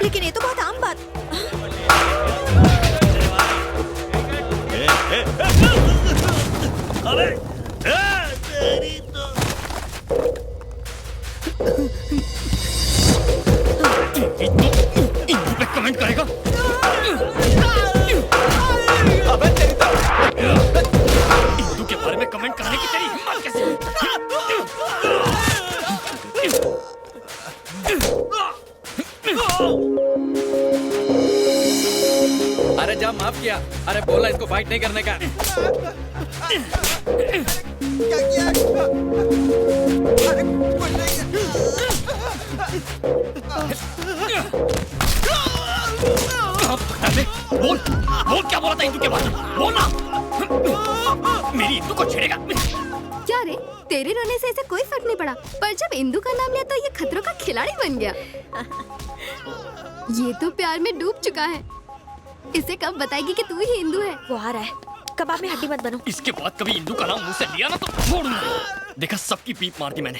लेकिन ये तो बहुत आम बात। अरे तेरी तो इंदू पे कमेंट करेगा? अबे तेरी तो इंदू के बारे में कमेंट करने की तेरी हिम्मत कैसे हुई? अरे जा माफ किया। अरे बोला इसको फाइट नहीं करने का। क्या किया? अरे कुछ नहीं। बोल बोल क्या बोला था इंदू के बारे में? बोल ना। मेरी इंदू को छेड़ेगा? क्या रे, तेरे रोने से इसे कोई फर्क नहीं पड़ा, पर जब इंदू का नाम लिया तो ये खतरों का खिलाड़ी बन गया। ये तो प्यार में डूब चुका है। इसे कब बताएगी कि तू ही इंदू है? वो आ रहा है, कबाब में हड्डी मत बनो। इसके बाद कभी इंदू का नाम मुंह से लिया ना तो छोड़ूंगा। देखा, सबकी पीप मार दी मैंने।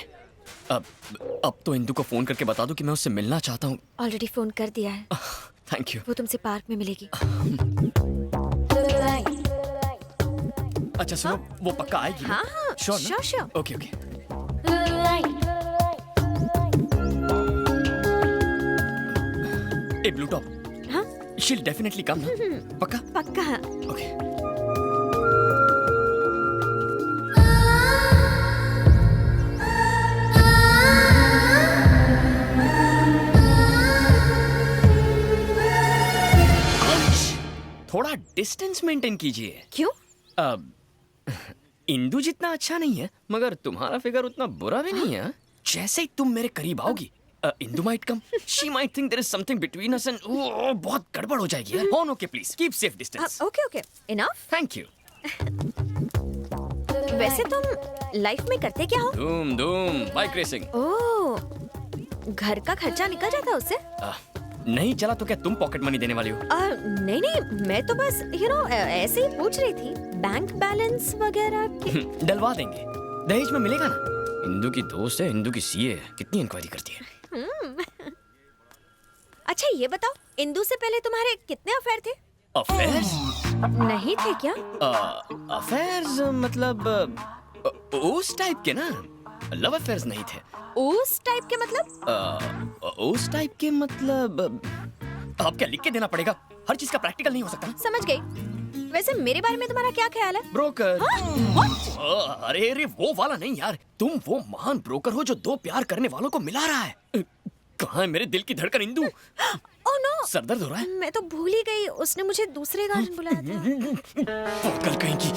अब तो इंदू को फोन करके बता दूं कि मैं उससे मिलना चाहता हूँ। ऑलरेडी फोन कर दिया है। Thank you. वो तुमसे पार्क में मिलेगी। अच्छा सुनो, वो पक्का आएगी? हाँ हाँ, sure sure. Okay okay. A blue top, हाँ she'll definitely come ना? पक्का? पक्का। ओके। थोड़ा डिस्टेंस मेंटेन कीजिए। क्यों? इंदू जितना अच्छा नहीं है, मगर तुम्हारा फिगर उतना बुरा भी नहीं है। जैसे ही तुम मेरे करीब आओगी, Indu might come, she might think there is something between us and बहुत गड़बड़ हो जाएगी। Own okay, please keep safe distance. Okay okay, enough. Thank you. वैसे तुम लाइफ में करते क्या हो? धूम धूम बाइक रेसिंग। ओह, घर का खर्चा निकल जाता है उससे? नहीं चला तो क्या तुम पॉकेट मनी देने वाली हो? नहीं नहीं, मैं तो बस ऐसे ही पूछ रही थी, बैंक बैलेंस वगैरह की। डलवा देंगे, दहेज में मिलेगा ना। इंदू की दोस्त है, इंदू की सीए है, कितनी इंक्वायरी करती है। अच्छा ये बताओ, इंदू से पहले तुम्हारे कितने अफेयर थे? अफेयर्स? नहीं थे क्या? अफेयर्स मतलब उस टाइप के ना, लव अफेयर्स नहीं थे। उस टाइप के मतलब? उस टाइप के मतलब अब क्या लिख के देना पड़ेगा? हर चीज का प्रैक्टिकल नहीं हो सकता ना। समझ गई। वैसे मेरे बारे में तुम्हारा क्या ख्याल है? ब्रोकर। What? अरे अरे वो वाला नहीं यार, तुम वो महान ब्रोकर हो जो दो प्यार करने वालों को मिला रहा है। कहाँ है मेरे दिल की धड़कन इंदू? ओह नो, सरदर्द हो रहा है? मैं तो भूल ही गई, उसने मुझे दूसरे गार्डन बुलाया था। पागल कहीं की।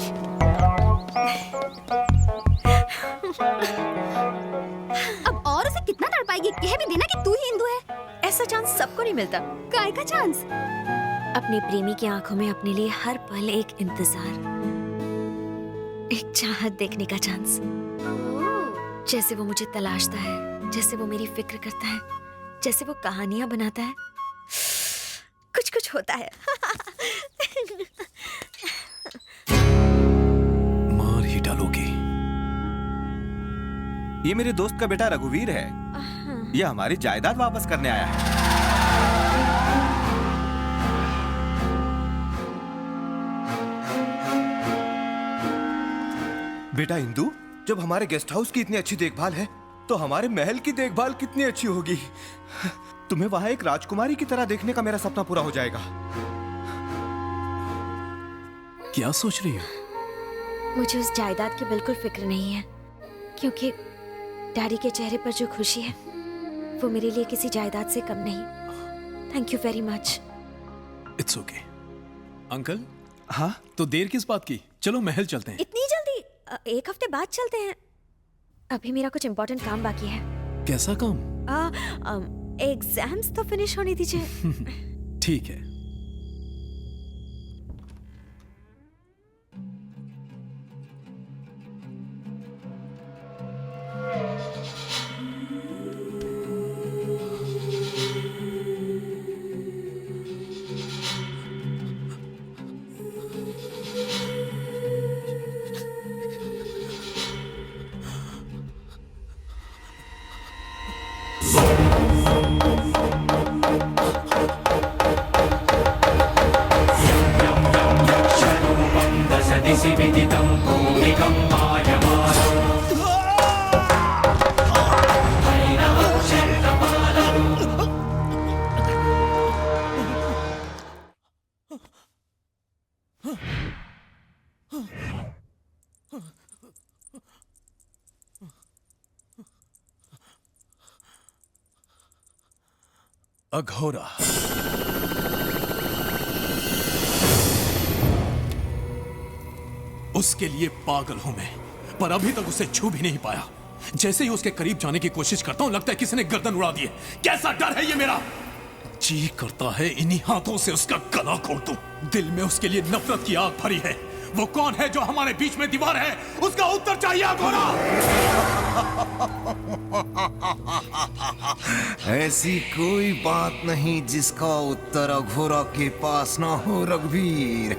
अब और उसे कितना तड़पाएगी? कह भी देना कि तू ही इंदू है। ऐसा चांस सबको नहीं मिलता। काय का चांस? अपने प्रेमी की आंखों में अपने लिए हर पल एक इंतजार, एक चाहत देखने का चांस। जैसे वो मुझे तलाशता है, जैसे वो मेरी फिक्र करता है, जैसे वो कहानियां बनाता है, कुछ कुछ होता है। मार ही डालोगे। ये मेरे दोस्त का बेटा रघुवीर है। ये हमारी जायदाद वापस करने आया है। बेटा इंदू, जब हमारे गेस्ट हाउस की इतनी अच्छी देखभाल है, तो हमारे महल की देखभाल कितनी अच्छी होगी। तुम्हें वहां एक राजकुमारी की तरह देखने का मेरा सपना पूरा हो जाएगा। क्या सोच रही हो? मुझे उस जायदाद की बिल्कुल फिक्र नहीं है, क्योंकि डैडी के चेहरे पर जो खुशी है वो मेरे लिए किसी जायदाद से कम नहीं। Thank you very much. It's okay. Uncle, हाँ तो देर किस बात की? चलो महल चलते हैं। इतनी जल्दी? एक हफ्ते बाद चलते हैं। अभी मेरा कुछ इम्पोर्टेंट काम बाकी है। कैसा काम? एग्जाम्स तो फिनिश होने दीजिए। ठीक है। अघोरा। उसके लिए पागल हूं मैं, पर अभी तक उसे छू भी नहीं पाया। जैसे ही उसके करीब जाने की कोशिश करता हूं, लगता है किसी ने गर्दन उड़ा दी है। कैसा डर है ये मेरा! जी करता है इन्हीं हाथों से उसका गला घोट दूं। दिल में उसके लिए नफरत की आग भरी है। वो कौन है जो हमारे बीच में दीवार है? उसका उत्तर चाहिए अघोरा। ऐसी कोई बात नहीं जिसका उत्तर अघोरा के पास ना हो रघुवीर।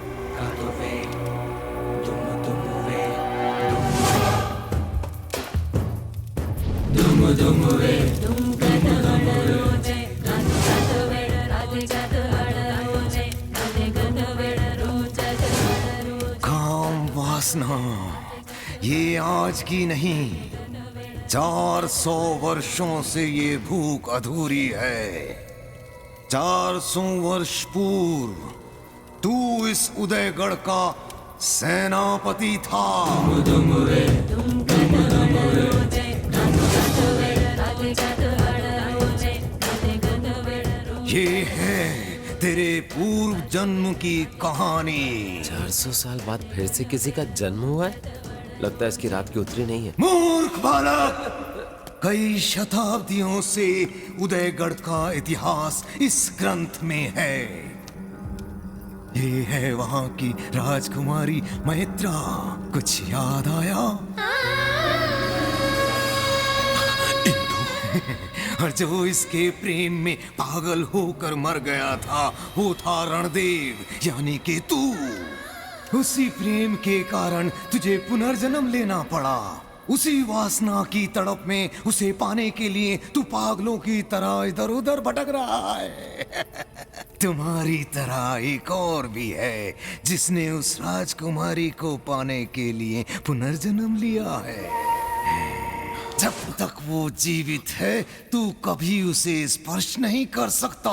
काम वासना ये आज की नहीं, 400 वर्षों से ये भूख अधूरी है। 400 वर्ष पूर्व तू इस उदयगढ़ का सेनापति था। ये है तेरे पूर्व जन्म की कहानी। 400 साल बाद फिर से किसी का जन्म हुआ है। लगता है इसकी रात की उतरी नहीं है। मूर्ख बालक, कई शताब्दियों से उदयगढ़ का इतिहास इस ग्रंथ में है। ये है वहां की राजकुमारी मैत्रा। कुछ याद आया? और जो इसके प्रेम में पागल होकर मर गया था, वो था रणदेव, यानी कि तू। उसी प्रेम के कारण तुझे पुनर्जन्म लेना पड़ा। उसी वासना की तड़प में उसे पाने के लिए तू पागलों की तरह इधर उधर भटक रहा है। तुम्हारी तरह एक और भी है जिसने उस राजकुमारी को पाने के लिए पुनर्जन्म लिया है। जब तक वो जीवित है तू कभी उसे स्पर्श नहीं कर सकता।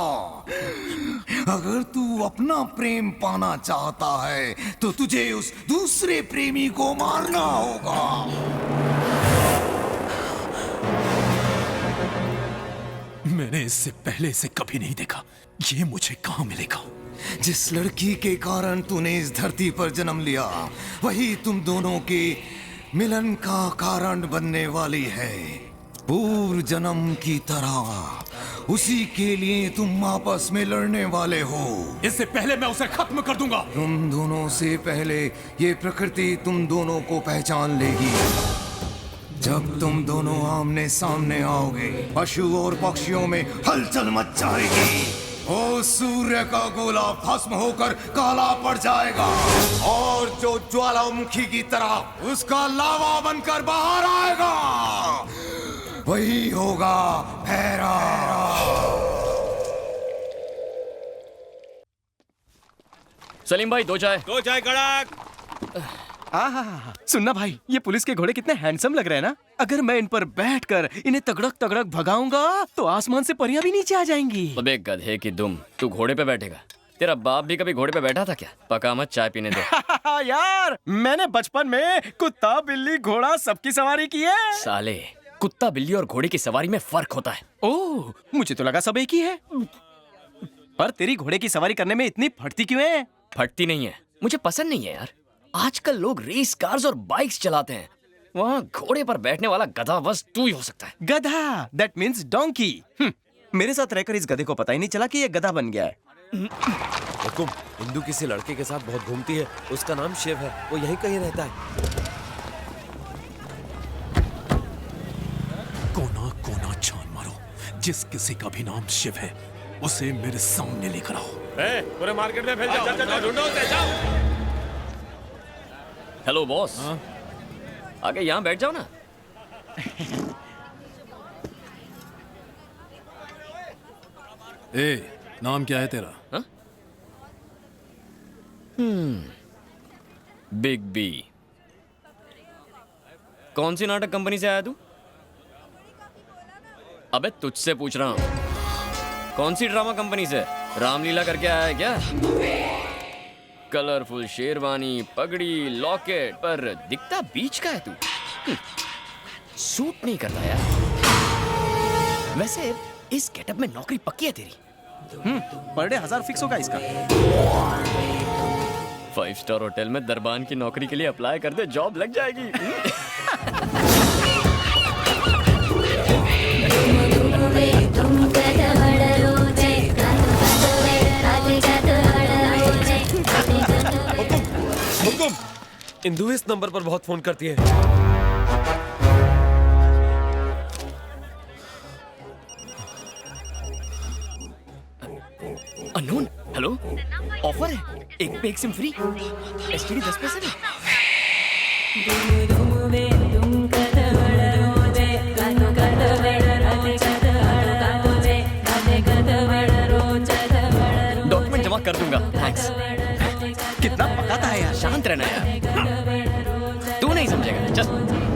अगर तू अपना प्रेम पाना चाहता है तो तुझे उस दूसरे प्रेमी को मारना होगा। मैंने इससे पहले इसे कभी नहीं देखा। ये मुझे कहाँ मिलेगा? जिस लड़की के कारण तूने इस धरती पर जन्म लिया, वही तुम दोनों के मिलन का कारण बनने वाली है। पूर्व जन्म की तरह उसी के लिए तुम आपस में लड़ने वाले हो। इससे पहले मैं उसे खत्म कर दूंगा। तुम दोनों से पहले ये प्रकृति तुम दोनों को पहचान लेगी। जब तुम दोनों आमने सामने आओगे, पशु और पक्षियों में हलचल मच जाएगी। ओ सूर्य का गोला भस्म होकर काला पड़ जाएगा और जो ज्वालामुखी की तरह उसका लावा बनकर बाहर आएगा, वही होगा भैरव। सलीम भाई, दो चाय। दो चाय कड़क। सुनना भाई, ये पुलिस के घोड़े कितने हैंडसम लग रहे हैं ना। अगर मैं इन पर बैठकर इन्हें तगड़क तगड़क भगाऊंगा तो आसमान से परियां भी नीचे आ जाएंगी। अबे गधे की दुम, तू घोड़े पे बैठेगा? तेरा बाप भी कभी घोड़े पे बैठा था क्या? पका मत, चाय पीने दे। यार, मैंने बचपन में कुत्ता बिल्ली घोड़ा सबकी सवारी की है। साले, कुत्ता बिल्ली और घोड़े की सवारी में फर्क होता है। ओह, मुझे तो लगा सब एक ही है। पर तेरी घोड़े की सवारी करने में इतनी फटती क्यों है? फटती नहीं है, मुझे पसंद नहीं है यार। आजकल लोग रेस कार्स और बाइक्स चलाते हैं, वहाँ घोड़े पर बैठने वाला गधा बस तू ही हो सकता है। गधा, दैट मीन्स डोंकी। मेरे साथ रहकर इस गधे को पता ही नहीं चला कि ये गधा बन गया है। हुकुम, हिंदू किसी लड़के के साथ बहुत घूमती है। उसका नाम शिव है, वो यहीं कहीं रहता है। कोना कोना छान मारो, जिस किसी का भी नाम शिव है उसे मेरे सामने लेकर आओ। पूरे मार्केट में फैल जाओ। ढूंढो उसे, जाओ। हेलो बॉस, आगे यहाँ बैठ जाओ ना। ए, नाम क्या है तेरा? हा? Big B. कौन सी नाटक कंपनी से आया तू? अबे तुझसे पूछ रहा हूँ, कौन सी ड्रामा कंपनी से? रामलीला करके आया है क्या? कलरफुल शेरवानी, पगड़ी, लॉकेट, पर दिखता बीच का है तू। सूट नहीं करता यार। वैसे इस गेटअप में नौकरी पक्की है तेरी। पर डे 1000 फिक्स होगा इसका। 5 स्टार होटल में दरबान की नौकरी के लिए अप्लाई कर दे, जॉब लग जाएगी। हुकुम, इंदु इस नंबर पर बहुत फोन करती है। अननोन, हेलो, ऑफर है, एक पे एक सिम फ्री, एसटीडी 10 पैसे में। डॉक्यूमेंट जमा कर दूंगा, थैंक्स। कितना पकाता है यार। शांत रहना यार, तू नहीं समझेगा, चल।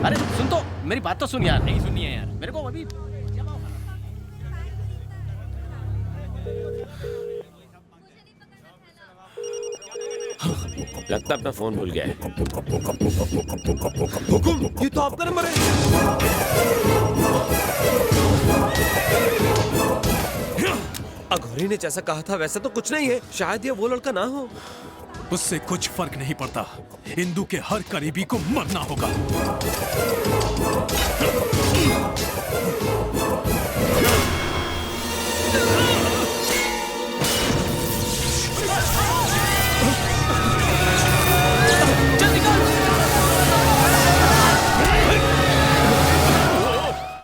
अरे सुन तो, मेरी बात तो सुन यार। नहीं सुननी है यार। मेरे को अभी लगता अपना फोन भूल गया है। हुकुम, ये तो आपका नंबर है। अघोरी ने जैसा कहा था वैसा तो कुछ नहीं है, शायद ये वो लड़का ना हो। उससे कुछ फर्क नहीं पड़ता, इंदु के हर करीबी को मरना होगा।